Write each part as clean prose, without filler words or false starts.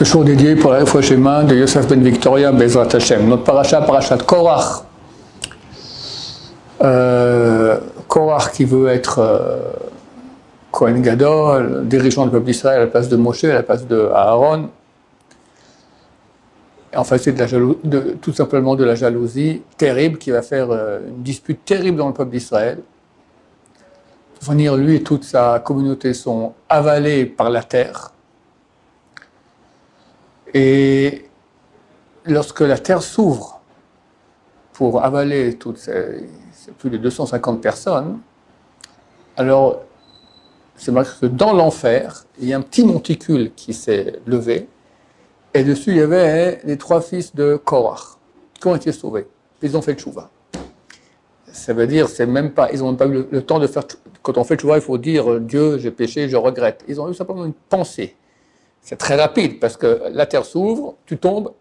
Ce jour dédié pour la Refoua Shema de Yosef Ben Victoria Bezrat Hashem. Notre parashat Korach. Korach qui veut être Kohen Gadol, dirigeant du peuple d'Israël à la place de Moshe, à la place de Aaron. En fait, c'est tout simplement de la jalousie terrible qui va faire une dispute terrible dans le peuple d'Israël. Pour finir, lui et toute sa communauté sont avalés par la terre. Et lorsque la terre s'ouvre pour avaler toutes ces plus de 250 personnes, alors c'est marqué que dans l'enfer, il y a un petit monticule qui s'est levé, et dessus il y avait les 3 fils de Korach qui ont été sauvés. Ils ont fait tchouva. Ça veut dire, c'est même pas, ils n'ont même pas eu le temps de faire. Quand on fait tchouva, il faut dire Dieu, j'ai péché, je regrette. Ils ont eu simplement une pensée. C'est très rapide parce que la terre s'ouvre, tu tombes,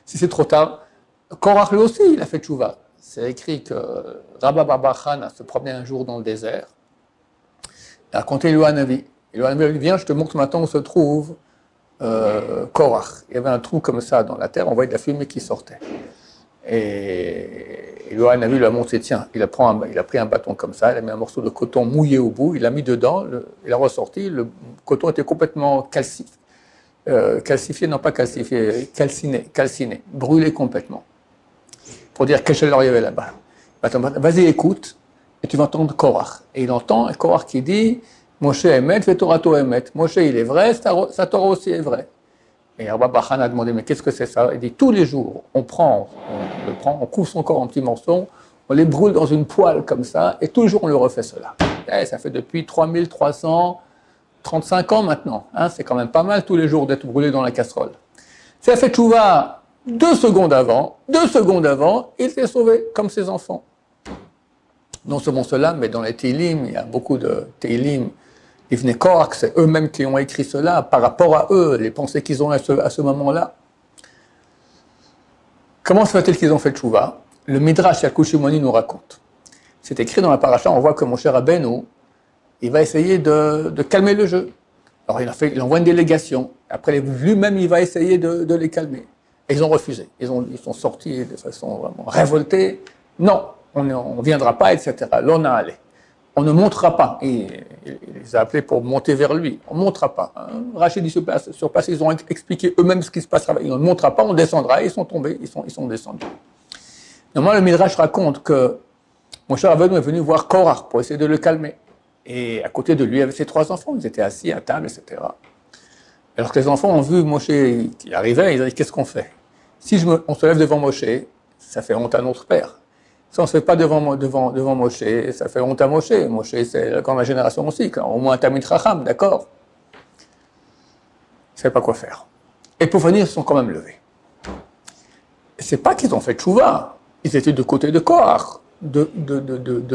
si c'est trop tard. Korach lui aussi, il a fait tchouva. C'est écrit que Rabba Barbachan se promenait un jour dans le désert. Il a raconté Eloah Navi. Eloah Navi lui dit, viens, je te montre maintenant où se trouve Korach. Il y avait un trou comme ça dans la terre, on voyait de la fumée qui sortait. Et Eloah Navi lui a montré, tiens, il a pris un bâton comme ça, il a mis un morceau de coton mouillé au bout, il l'a mis dedans, il a ressorti, le coton était complètement calcifié, non pas calcifié, calciné, brûlé complètement. Pour dire quelle chaleur il y avait là-bas. Vas-y, écoute, et tu vas entendre Korach. Et il entend Korach qui dit, Moshe Emet, Vetorato Emet. Moshe, il est vrai, sa Torah aussi est vrai. Et Rabba Bachan a demandé, mais qu'est-ce que c'est ça? Il dit, tous les jours, on coupe son corps en petits morceaux, on les brûle dans une poêle comme ça, et tous les jours, on le refait cela. Et ça fait depuis 3335 ans maintenant. Hein, c'est quand même pas mal tous les jours d'être brûlé dans la casserole. C'est a fait tchouva 2 secondes avant, il s'est sauvé comme ses enfants. Non seulement cela, mais dans les Teilim, il y a beaucoup de Teilim, Ivnei Korach, c'est eux-mêmes qui ont écrit cela, par rapport à eux, les pensées qu'ils ont à ce moment-là. Comment se fait-il qu'ils ont fait tchouva? Le Midrash Yalkut Shimoni nous raconte. C'est écrit dans la paracha, on voit que Moshe Rabbeinu, il va essayer de calmer le jeu. Alors il envoie une délégation, après lui-même il va essayer de les calmer. Et ils ont refusé, ils sont sortis de façon vraiment révoltée. Non, on ne viendra pas, etc. L'on a allé. On ne montera pas. Et il les a appelés pour monter vers lui. On ne montera pas. Rachid sur place, ils ont expliqué eux-mêmes ce qui se passera. On ne montrera pas, on descendra. Ils sont tombés, ils sont descendus. Normalement, le Midrash raconte que Moshe Rabbeinu est venu voir Korach pour essayer de le calmer. Et à côté de lui, il y avait ses 3 enfants. Ils étaient assis à table, etc. Alors que les enfants ont vu Moshe qui arrivait, ils ont dit, qu'est-ce qu'on fait? Si on se lève devant Moshe, ça fait honte à notre père. Si on ne se fait pas devant Moshe, ça fait honte à Moshe. Moshe, c'est comme la génération aussi, au moins un Talmid Chacham, d'accord? Ils ne savaient pas quoi faire. Et pour venir, ils se sont quand même levés. C'est pas qu'ils ont fait tchouva, ils étaient de côté de Korach, de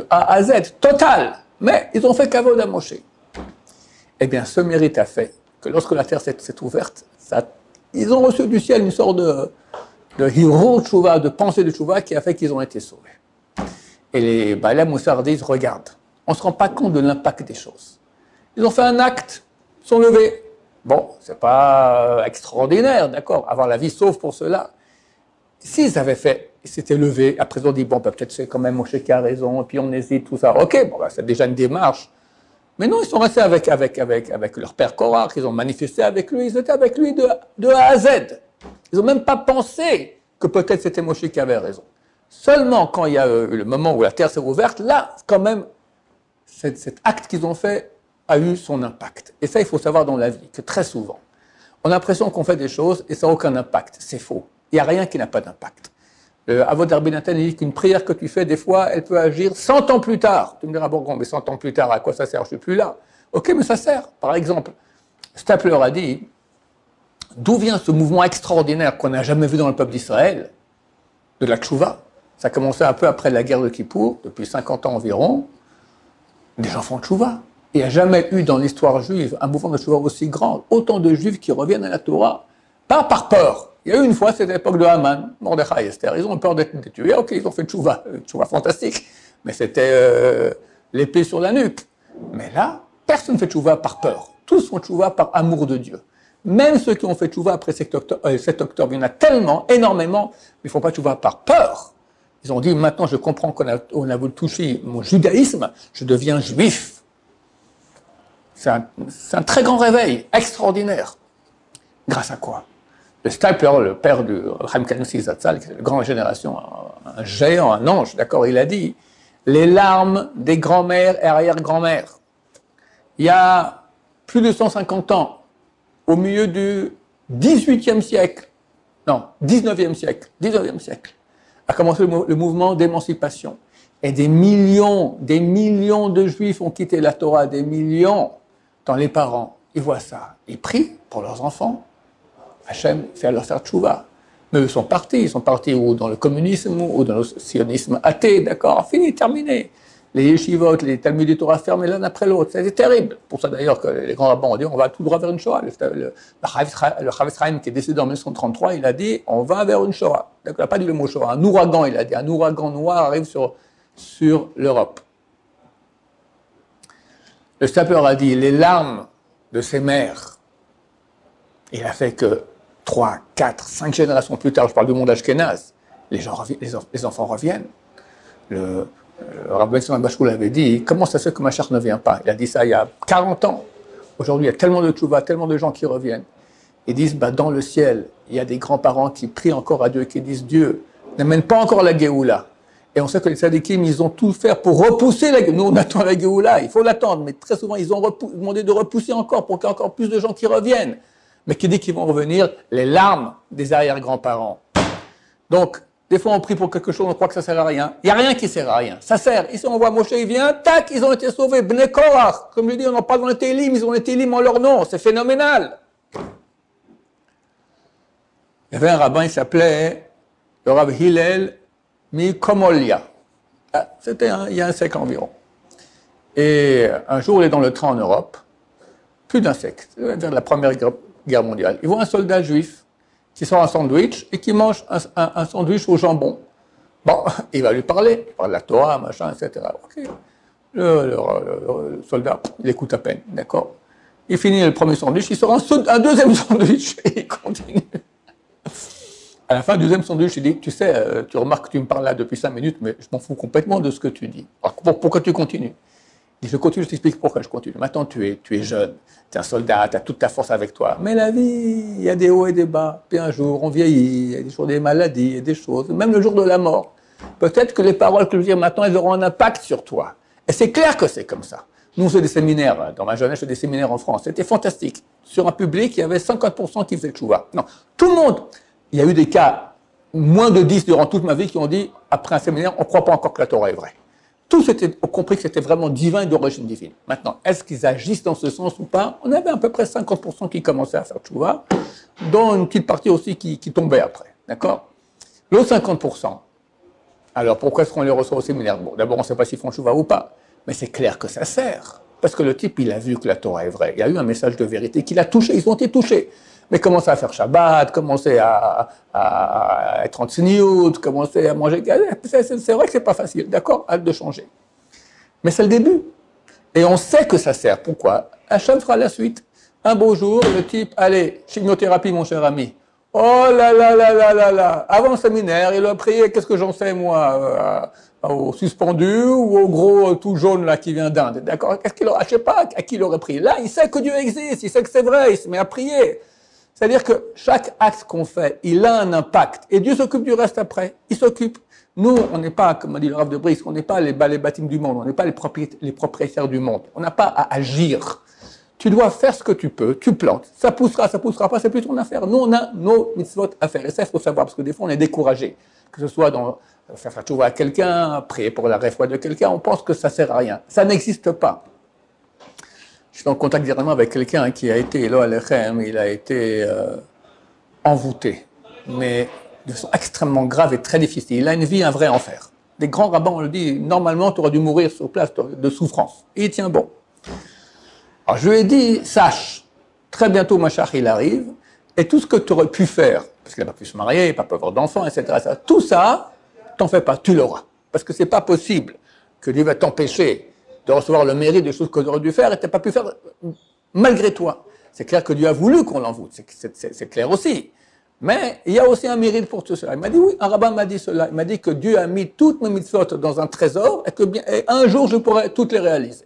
A à Z, total. Mais ils ont fait kavod à Moshe. Eh bien, ce mérite a fait que lorsque la terre s'est ouverte, ils ont reçu du ciel une sorte de hiro tchouva, de pensée de tchouva qui a fait qu'ils ont été sauvés. Et les Baalei Moussar disent, regarde, on ne se rend pas compte de l'impact des choses. Ils ont fait un acte, ils sont levés. Bon, c'est pas extraordinaire, d'accord, avoir la vie sauve pour cela. S'ils avaient fait, ils s'étaient levés, après ils ont dit, bon, peut-être c'est quand même Moshe qui a raison, et puis on hésite, tout ça. Ok, bon, c'est déjà une démarche. Mais non, ils sont restés avec leur père Korach, ils ont manifesté avec lui, ils étaient avec lui de A à Z. Ils n'ont même pas pensé que peut-être c'était Moshe qui avait raison. Seulement quand il y a eu le moment où la terre s'est ouverte, là, quand même, cet acte qu'ils ont fait a eu son impact. Et ça, il faut savoir dans la vie, que très souvent, on a l'impression qu'on fait des choses et ça n'a aucun impact. C'est faux. Il n'y a rien qui n'a pas d'impact. Avod Rabbi Nathan dit qu'une prière que tu fais, des fois, elle peut agir 100 ans plus tard. Tu me diras, bon, mais 100 ans plus tard, à quoi ça sert? Je ne suis plus là. Ok, mais ça sert. Par exemple, Stapler a dit, d'où vient ce mouvement extraordinaire qu'on n'a jamais vu dans le peuple d'Israël, de la tchouva? Ça a commencé un peu après la guerre de Kippour, depuis 50 ans environ. Des gens font tchouva. Il n'y a jamais eu dans l'histoire juive un mouvement de tchouva aussi grand. Autant de juifs qui reviennent à la Torah, pas par peur. Il y a eu une fois, c'était l'époque de Haman, Mordechai et Esther. Ils ont eu peur d'être tués. Ok, ils ont fait tchouva fantastique. Mais c'était l'épée sur la nuque. Mais là, personne ne fait tchouva par peur. Tous font tchouva par amour de Dieu. Même ceux qui ont fait tchouva après 7 octobre, il y en a tellement, énormément, mais ils ne font pas tchouva par peur. Ils ont dit, maintenant je comprends qu'on a voulu toucher mon judaïsme, je deviens juif. C'est un très grand réveil, extraordinaire. Grâce à quoi? Le Stapler, le père de Chaim Kanievsky Zatzal, qui est une grande génération, un géant, un ange, d'accord, il a dit, les larmes des grands-mères et arrière-grands-mères. Il y a plus de 150 ans, au milieu du 18e siècle, non, 19e siècle, a commencé le mouvement d'émancipation. Et des millions de juifs ont quitté la Torah, des millions. Dans les parents, ils voient ça, ils prient pour leurs enfants. Hachem fait leur faire tchouva. Mais ils sont partis ou dans le communisme ou dans le sionisme athée, d'accord, fini, terminé. Les yeshivot, les Talmuds Torah fermés l'un après l'autre, c'était terrible. Pour ça d'ailleurs que les grands rabbins ont dit on va tout droit vers une Shoah. Le Chavetz Chaim qui est décédé en 1933, il a dit on va vers une Shoah. Il n'a pas dit le mot Shoah, un ouragan, il a dit un ouragan noir arrive sur l'Europe. Le Stapler a dit les larmes de ses mères, il a fait que 3, 4, 5 générations plus tard, je parle du monde ashkénaze, les enfants reviennent. Le Rav Ben Simon Bashkoul avait dit, comment ça se fait que Mashiach ne vient pas? Il a dit ça il y a 40 ans. Aujourd'hui, il y a tellement de tchouva, tellement de gens qui reviennent. Ils disent, dans le ciel, il y a des grands-parents qui prient encore à Dieu, qui disent, Dieu, n'amène pas encore la Géoula. Et on sait que les tzadikim, ils ont tout fait pour repousser la Géoula. Nous, on attend la Géoula, il faut l'attendre, mais très souvent, ils ont demandé de repousser encore pour qu'il y ait encore plus de gens qui reviennent. Mais qui dit qu'ils vont revenir? Les larmes des arrière-grands-parents. Donc, des fois, on prie pour quelque chose, on croit que ça sert à rien. Il n'y a rien qui sert à rien. Ça sert. Ici, on voit Moshe, il vient, tac, ils ont été sauvés. Bnei Korach. Comme je dis, on en parle dans les Télim, ils ont les Télim en leur nom. C'est phénoménal. Il y avait un rabbin, il s'appelait le Rav Hillel Mikomolia. C'était il y a un siècle environ. Et un jour, il est dans le train en Europe. Plus d'un siècle. Vers la Première Guerre mondiale. Il voit un soldat juif qui sort un sandwich et qui mange un sandwich au jambon. Bon, il va lui parler, il parle de la Torah, machin, etc. Okay. Le soldat, il écoute à peine, d'accord. Il finit le premier sandwich, il sort un deuxième sandwich et il continue. À la fin du deuxième sandwich, il dit, tu sais, tu remarques que tu me parles là depuis 5 minutes, mais je m'en fous complètement de ce que tu dis. Alors, pourquoi tu continues? Il dit, je continue, je t'explique pourquoi je continue. Maintenant, tu es jeune, tu es un soldat, tu as toute ta force avec toi. Mais la vie, il y a des hauts et des bas. Puis un jour, on vieillit, il y a des jours des maladies, il y a des choses, même le jour de la mort. Peut-être que les paroles que je veux dire maintenant, elles auront un impact sur toi. Et c'est clair que c'est comme ça. Nous, on faisait des séminaires, dans ma jeunesse, je faisais des séminaires en France. C'était fantastique. Sur un public, il y avait 50% qui faisaient le tchouva. Non, tout le monde. Il y a eu des cas, moins de 10 durant toute ma vie, qui ont dit, après un séminaire, on ne croit pas encore que la Torah est vraie. Tous ont compris que c'était vraiment divin et d'origine divine. Maintenant, est-ce qu'ils agissent dans ce sens ou pas? On avait à peu près 50% qui commençaient à faire tchouva, dont une petite partie aussi qui tombait après. D'accord? L'autre 50%, alors pourquoi est-ce qu'on les reçoit au séminaire? Bon, d'abord, on ne sait pas s'ils font tchouva ou pas, mais c'est clair que ça sert. Parce que le type, il a vu que la Torah est vraie. Il y a eu un message de vérité qui l'a touché, ils ont été touchés. Mais commencer à faire Shabbat, commencer à être en tsniout, commencer à manger, c'est vrai que c'est pas facile, d'accord, hâte de changer. Mais c'est le début. Et on sait que ça sert. Pourquoi? Hachem fera la suite. Un beau jour, le type, allez, chimiothérapie, mon cher ami. Oh là là là là là là. Avant le séminaire, il a prié, qu'est-ce que j'en sais, moi, au suspendu ou au gros tout jaune là qui vient d'Inde, d'accord? Qu'est-ce qu'il aurait, je sais pas à qui il aurait prié. Là, il sait que Dieu existe, il sait que c'est vrai, il se met à prier. C'est-à-dire que chaque acte qu'on fait, il a un impact. Et Dieu s'occupe du reste après. Il s'occupe. Nous, on n'est pas, comme a dit le Rav de Brisk, on n'est pas les bâtiments du monde, on n'est pas les propriétaires du monde. On n'a pas à agir. Tu dois faire ce que tu peux, tu plantes. Ça poussera pas, c'est plus ton affaire. Nous, on a nos mitzvot à faire. Et ça, il faut savoir, parce que des fois, on est découragé. Que ce soit dans faire tchouva à quelqu'un, prier pour la réfoua de quelqu'un, on pense que ça sert à rien. Ça n'existe pas. Je suis en contact directement avec quelqu'un qui a été, là, à l'Echem, il a été envoûté, mais de façon extrêmement grave et très difficile. Il a une vie, un vrai enfer. Des grands rabbins, on le dit, normalement, tu aurais dû mourir sur place de souffrance. Et il tient bon. Alors, je lui ai dit, sache, très bientôt, Mashiach, il arrive, et tout ce que tu aurais pu faire, parce qu'il n'a pas pu se marier, il n'a pas pu avoir d'enfants, etc., tout ça, t'en fais pas, tu l'auras. Parce que c'est pas possible que Dieu va t'empêcher de recevoir le mérite des choses que tu aurais dû faire et tu n'as pas pu faire malgré toi. C'est clair que Dieu a voulu qu'on l'envoûte, c'est clair aussi. Mais il y a aussi un mérite pour tout cela. Il m'a dit, oui, un rabbin m'a dit cela. Il m'a dit que Dieu a mis toutes mes mitzvot dans un trésor et et un jour je pourrai toutes les réaliser.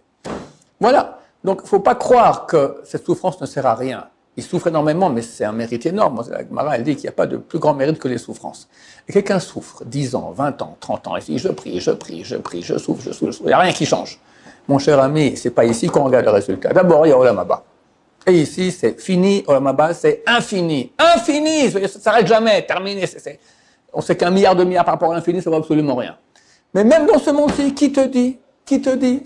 Voilà. Donc, il ne faut pas croire que cette souffrance ne sert à rien. Il souffre énormément, mais c'est un mérite énorme. La Gemara, elle dit qu'il n'y a pas de plus grand mérite que les souffrances. Et quelqu'un souffre 10 ans, 20 ans, 30 ans, et dit, je prie, je souffre. Il n'y a rien qui change. Mon cher ami, c'est pas ici qu'on regarde le résultat. D'abord, il y a Olam Haba. Et ici, c'est fini, Olam Haba, c'est infini. Infini! Ça ne s'arrête jamais, terminé. On sait qu'un milliard de milliards par rapport à l'infini, ça ne vaut absolument rien. Mais même dans ce monde-ci, qui te dit,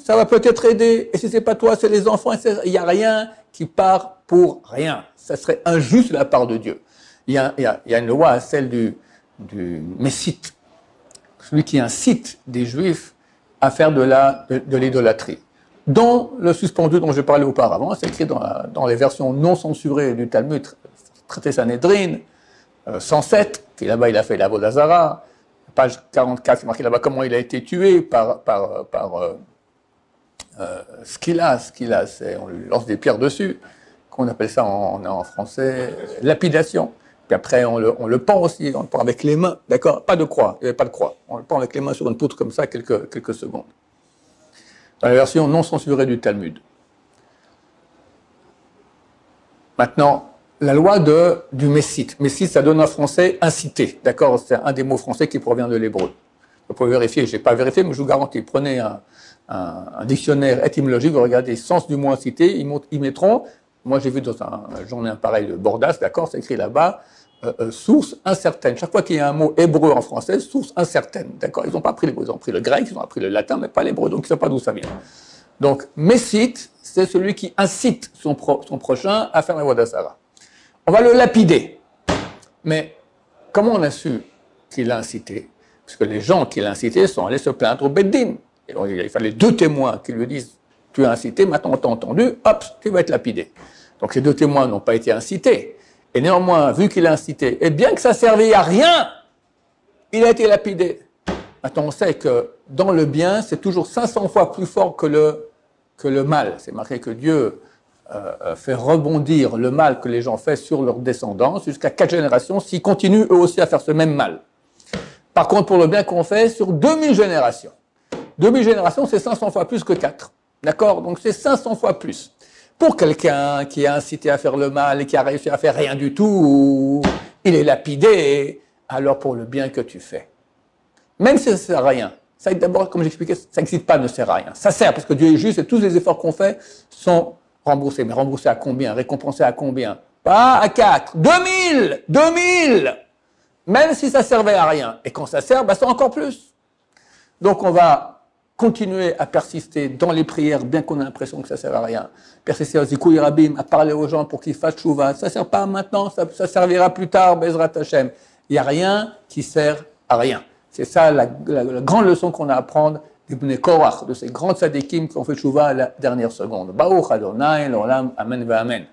ça va peut-être aider, et si c'est pas toi, c'est les enfants, il n'y a rien qui part pour rien. Ça serait injuste de la part de Dieu. Il y a une loi, celle du Messite, celui qui incite des Juifs à faire de l'idolâtrie. Dans le suspendu dont je parlais auparavant, c'est écrit dans les versions non censurées du Talmud, traité Sanhedrin, 107, qui là-bas il a fait l'Avodah Zarah, page 44, c'est marqué là-bas comment il a été tué par Scylla, on lui lance des pierres dessus, qu'on appelle ça en français lapidation. Puis après on le pend aussi, on le pend avec les mains, d'accord, pas de croix, il n'y avait pas de croix, on le pend avec les mains sur une poutre comme ça quelques secondes. Dans la version non censurée du Talmud. Maintenant, la loi du Messite. Messite, ça donne en français inciter, d'accord? C'est un des mots français qui provient de l'hébreu. Vous pouvez vérifier, je n'ai pas vérifié, mais je vous garantis. Prenez un dictionnaire étymologique, vous regardez le sens du mot inciter, ils mettront, moi j'ai vu dans un journal pareil de Bordas, d'accord, c'est écrit là-bas, source incertaine. Chaque fois qu'il y a un mot hébreu en français, source incertaine, d'accord? Ils n'ont pas pris l'hébreu, ils ont pris le grec, ils ont appris le latin, mais pas l'hébreu, donc ils ne savent pas d'où ça vient. Donc, Messite, c'est celui qui incite son prochain à faire la Avodah Zarah. On va le lapider. Mais comment on a su qu'il l'a incité? Parce que les gens qui l'ont incité sont allés se plaindre au Beddin. Et donc, il fallait 2 témoins qui lui disent « Tu as incité, maintenant on t'a entendu, hop, tu vas être lapidé. » Donc ces 2 témoins n'ont pas été incités. Et néanmoins, vu qu'il a incité, et bien que ça ne servait à rien, il a été lapidé. Maintenant, on sait que dans le bien, c'est toujours 500 fois plus fort que le mal. C'est marqué que Dieu fait rebondir le mal que les gens font sur leurs descendants jusqu'à 4 générations s'ils continuent eux aussi à faire ce même mal. Par contre, pour le bien qu'on fait, sur 2000 générations. 2000 générations, c'est 500 fois plus que 4. D'accord? Donc c'est 500 fois plus. Pour quelqu'un qui a incité à faire le mal et qui a réussi à faire rien du tout, il est lapidé, alors pour le bien que tu fais. Même si ça ne sert à rien. Ça, d'abord, comme j'expliquais, ça n'existe pas, ne sert à rien. Ça sert parce que Dieu est juste et tous les efforts qu'on fait sont remboursés. Mais remboursés à combien? Récompensés à combien? Pas à 4. 2000! 2000! Même si ça servait à rien. Et quand ça sert, c'est encore plus. Donc on va continuer à persister dans les prières, bien qu'on ait l'impression que ça ne sert à rien. Persister aux Zikouï Rabim, à parler aux gens pour qu'ils fassent Tchouva. Ça ne sert pas maintenant, ça servira plus tard, Bezrat Hashem. Il n'y a rien qui sert à rien. C'est ça la grande leçon qu'on a à apprendre des Bnei Korach, de ces grands tzadikim qui ont fait Tchouva à la dernière seconde. Baruch Adonai, l'olam, amen, amen.